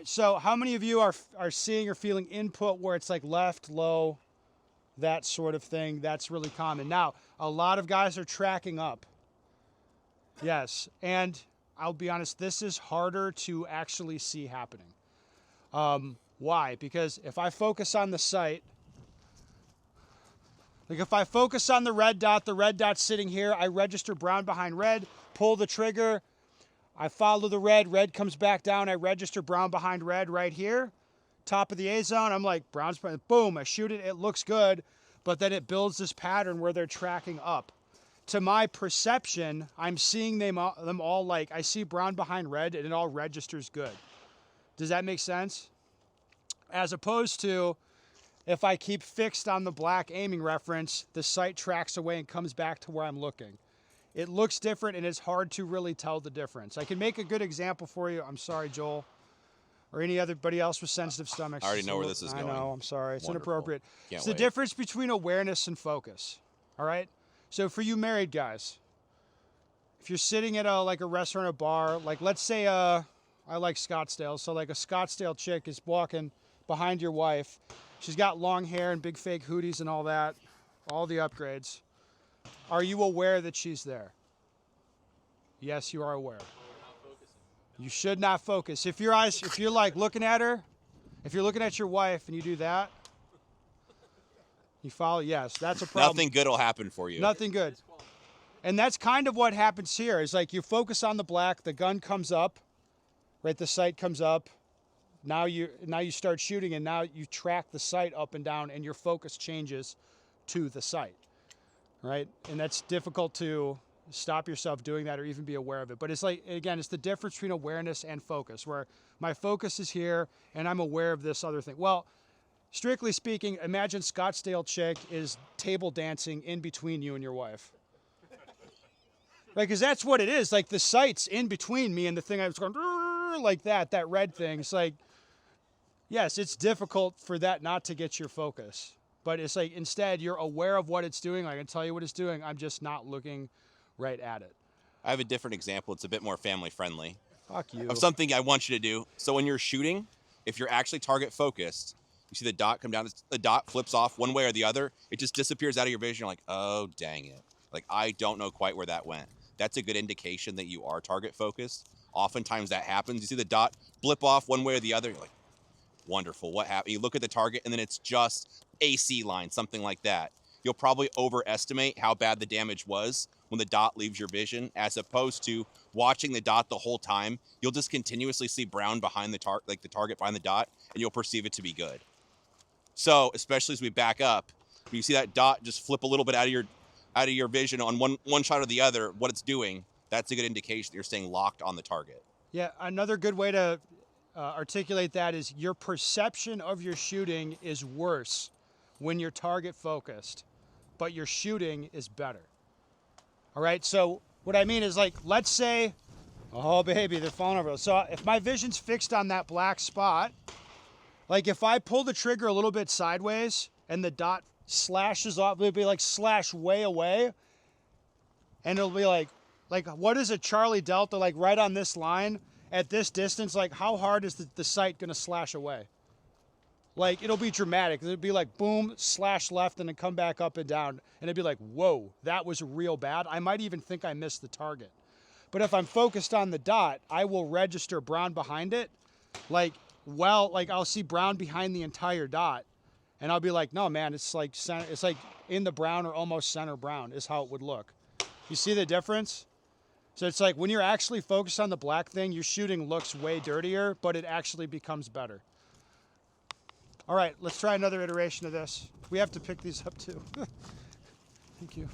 So how many of you are seeing or feeling input where it's like left, low, that sort of thing? That's really common. Now, a lot of guys are tracking up. Yes, and I'll be honest, this is harder to actually see happening. Why? Because if I focus on the sight, like if I focus on the red dot's sitting here, I register brown behind red, pull the trigger, I follow the red comes back down, I register brown behind red right here, top of the A zone, I'm like, brown's, boom, I shoot it, it looks good, but then it builds this pattern where they're tracking up. To my perception, I'm seeing them all like, I see brown behind red and it all registers good. Does that make sense? As opposed to, if I keep fixed on the black aiming reference, the sight tracks away and comes back to where I'm looking. It looks different and it's hard to really tell the difference. I can make a good example for you. I'm sorry, Joel. Or anybody else with sensitive stomachs. I already know where this is going. I know, I'm sorry. It's Wonderful. inappropriate. Can't It's the wait. difference between awareness and focus. All right? So for you married guys, if you're sitting at a restaurant or bar, like let's say I like Scottsdale, so like a Scottsdale chick is walking behind your wife. She's got long hair and big fake hooties and all that, all the upgrades. Are you aware that she's there? Yes, you are aware. You should not focus. If you're like looking at her, if you're looking at your wife and you do that, you follow, yes, that's a problem. Nothing good will happen for you. Nothing good. And that's kind of what happens here. Is like you focus on the black, the gun comes up, right? The sight comes up. Now you start shooting, and now you track the sight up and down, and your focus changes to the sight, right? And that's difficult to stop yourself doing that or even be aware of it. But it's like, again, it's the difference between awareness and focus, where my focus is here, and I'm aware of this other thing. Well, strictly speaking, imagine Scottsdale chick is table dancing in between you and your wife. Right, because that's what it is. Like the sight's in between me and the thing I was going like that red thing. It's like, yes, it's difficult for that not to get your focus. But it's like instead you're aware of what it's doing. I can tell you what it's doing. I'm just not looking right at it. I have a different example. It's a bit more family friendly. Fuck you. Of something I want you to do. So when you're shooting, if you're actually target focused, you see the dot come down, the dot flips off one way or the other. It just disappears out of your vision. You're like, oh, dang it. Like, I don't know quite where that went. That's a good indication that you are target focused. Oftentimes that happens. You see the dot blip off one way or the other. You're like, wonderful. What happened? You look at the target and then it's just AC line, something like that. You'll probably overestimate how bad the damage was when the dot leaves your vision, as opposed to watching the dot the whole time. You'll just continuously see brown behind the target behind the dot, and you'll perceive it to be good. So, especially as we back up, when you see that dot just flip a little bit out of your vision on one shot or the other, what it's doing, that's a good indication that you're staying locked on the target. Yeah, another good way to articulate that is your perception of your shooting is worse when you're target focused, but your shooting is better. All right, so what I mean is, like, let's say, oh baby, they're falling over. So if my vision's fixed on that black spot, like if I pull the trigger a little bit sideways and the dot slashes off, it'll be like slash way away, and it'll be like what is a Charlie Delta, like right on this line at this distance, like how hard is the sight gonna slash away? Like it'll be dramatic. It'll be like boom, slash left, and then come back up and down, and it'd be like, whoa, that was real bad. I might even think I missed the target. But if I'm focused on the dot, I will register brown behind it, like I'll see brown behind the entire dot. And I'll be like, no, man, it's like center, it's like in the brown or almost center brown is how it would look. You see the difference? So it's like when you're actually focused on the black thing, your shooting looks way dirtier, but it actually becomes better. All right, let's try another iteration of this. We have to pick these up too. Thank you.